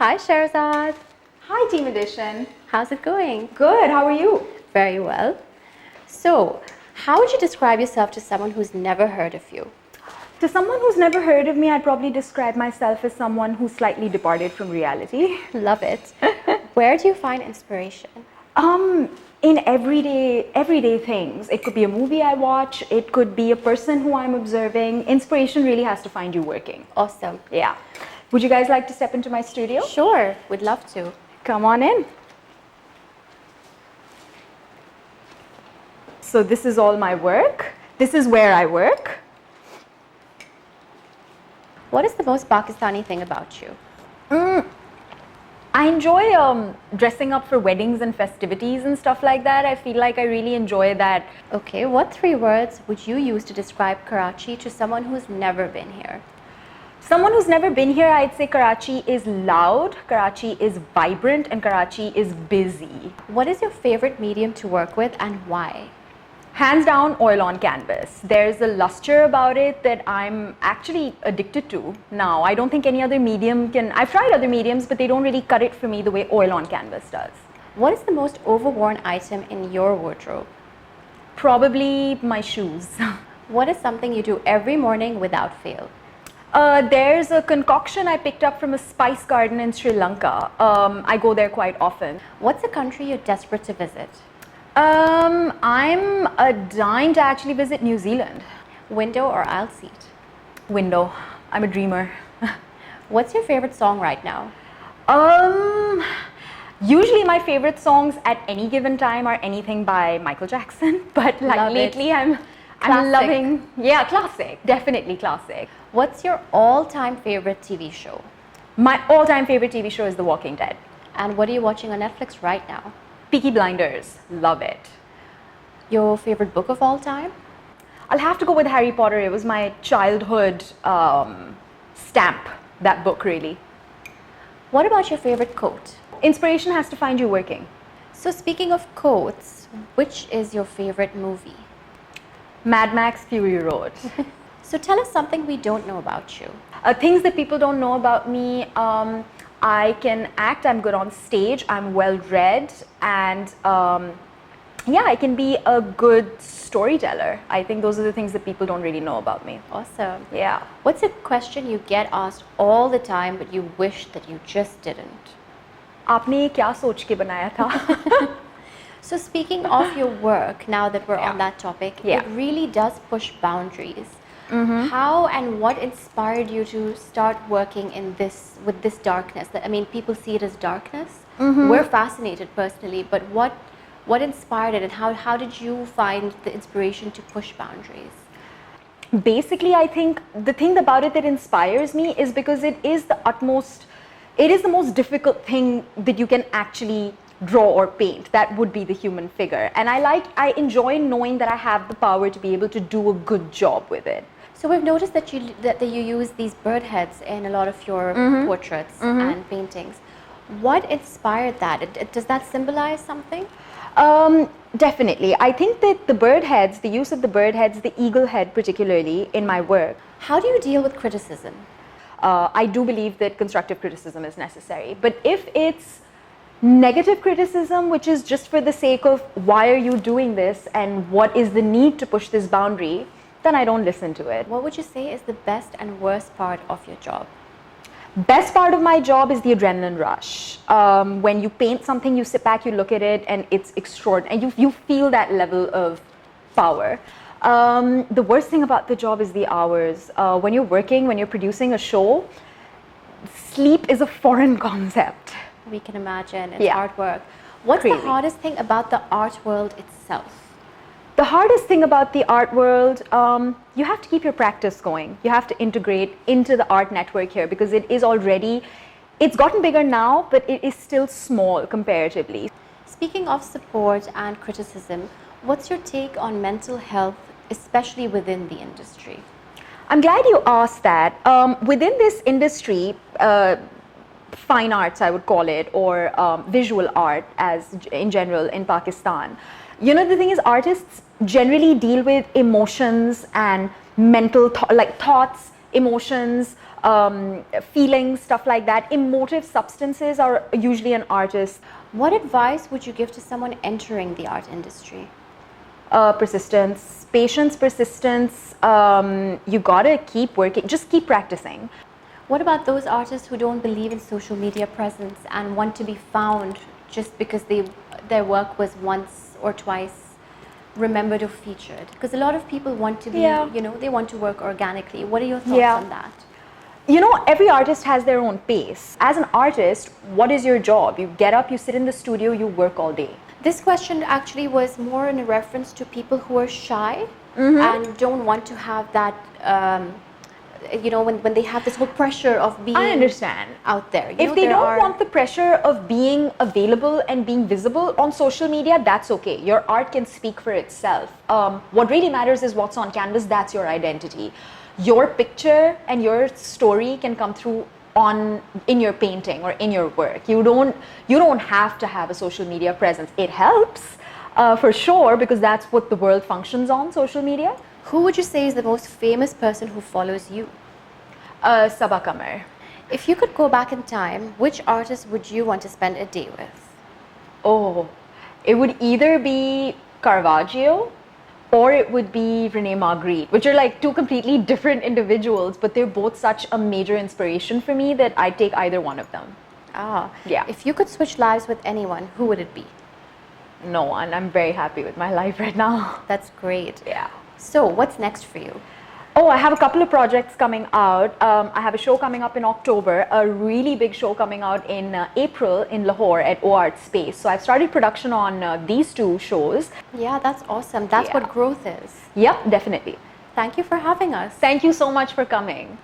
Hi, Scheherazade. Hi, Team Edition. How's it going? Good, how are you? Very well. So, how would you describe yourself to someone who's never heard of you? To someone who's never heard of me, I'd probably describe myself as someone who's slightly departed from reality. Love it. Where do you find inspiration? In everyday things. It could be a movie I watch, it could be a person who I'm observing. Inspiration really has to find you working. Awesome. Yeah. Would you guys like to step into my studio? Sure, would love to. Come on in. So this is all my work. This is where I work. What is the most Pakistani thing about you? I enjoy dressing up for weddings and festivities and stuff like that. I feel like I really enjoy that. Okay, what 3 words would you use to describe Karachi to someone who's never been here? Someone who's never been here, I'd say Karachi is loud, Karachi is vibrant, and Karachi is busy. What is your favorite medium to work with and why? Hands down, oil on canvas. There's a luster about it that I'm actually addicted to now. I don't think any other medium can. I've tried other mediums, but they don't really cut it for me the way oil on canvas does. What is the most overworn item in your wardrobe? Probably my shoes. What is something you do every morning without fail? There's a concoction I picked up from a spice garden in Sri Lanka. I go there quite often. What's a country you're desperate to visit? I'm dying to actually visit New Zealand. Window or aisle seat? Window. I'm a dreamer. What's your favorite song right now? Usually my favorite songs at any given time are anything by Michael Jackson, but like Love lately it. I'm loving, yeah, classic, definitely classic. What's your all-time favorite TV show? My all-time favorite TV show is The Walking Dead. And what are you watching on Netflix right now? Peaky Blinders, love it. Your favorite book of all time? I'll have to go with Harry Potter. It was my childhood stamp, that book really. What about your favorite quote? Inspiration has to find you working. So speaking of quotes, which is your favorite movie? Mad Max Fury Road. So tell us something we don't know about you. Things that people don't know about me, I can act, I'm good on stage, I'm well read, and yeah, I can be a good storyteller. I think those are the things that people don't really know about me. Awesome. Yeah. What's a question you get asked all the time but you wish that you just didn't? आपने क्या सोच के बनाया था? So speaking of your work, now that we're on that topic, Yeah. it really does push boundaries. How and what inspired you to start working in with this darkness? I mean, people see it as darkness. We're fascinated personally, but what inspired it, and how did you find the inspiration to push boundaries? Basically, I think the thing about it that inspires me is because it is the most difficult thing that you can actually draw or paint. That would be the human figure. And I enjoy knowing that I have the power to be able to do a good job with it. So we've noticed that you use these bird heads in a lot of your portraits and paintings. What inspired that? Does that symbolize something? Definitely. I think that the use of the bird heads, the eagle head particularly in my work. How do you deal with criticism? I do believe that constructive criticism is necessary. But if it's negative criticism, which is just for the sake of why are you doing this and what is the need to push this boundary, then I don't listen to it. What would you say is the best and worst part of your job? Best part of my job is the adrenaline rush. When you paint something, you sit back, you look at it, and it's extraordinary. And you feel that level of power. The worst thing about the job is the hours. When you're working, when you're producing a show, sleep is a foreign concept. We can imagine. It's hard work. What's Crazy. the hardest thing about the art world itself? The hardest thing about the art world, you have to keep your practice going. You have to integrate into the art network here because it's gotten bigger now, but it is still small comparatively. Speaking of support and criticism, what's your take on mental health, especially within the industry? I'm glad you asked that. Within this industry, fine arts, I would call it, or visual art as in general in Pakistan. You know, the thing is, artists generally deal with emotions and mental thoughts emotions, feelings, stuff like that. Emotive substances are usually an artist. What advice would you give to someone entering the art industry? Persistence, patience, persistence. You gotta keep working, just keep practicing. What about those artists who don't believe in social media presence and want to be found just because their work was once or twice remembered or featured? Because a lot of people want to be, you know, they want to work organically. What are your thoughts on that? You know, every artist has their own pace. As an artist, what is your job? You get up, you sit in the studio, you work all day. This question actually was more in a reference to people who are shy and don't want to have that, you know, when they have this whole pressure of being out there. If they don't want the pressure of being available and being visible on social media, that's okay. Your art can speak for itself. What really matters is what's on canvas. That's your identity. Your picture and your story can come through in your painting or in your work. You don't have to have a social media presence. It helps for sure, because that's what the world functions on, social media. Who would you say is the most famous person who follows you? Sabaa Qamar. If you could go back in time, which artist would you want to spend a day with? Oh, it would either be Caravaggio or it would be Rene Magritte, which are like two completely different individuals, but they're both such a major inspiration for me that I'd take either one of them. Ah, yeah. If you could switch lives with anyone, who would it be? No one. I'm very happy with my life right now. That's great. Yeah. So, what's next for you? Oh, I have a couple of projects coming out. I have a show coming up in October, a really big show coming out in April in Lahore at OArt Space. So I've started production on these two shows. Yeah, that's awesome. That's what growth is. Yep, definitely. Thank you for having us. Thank you so much for coming.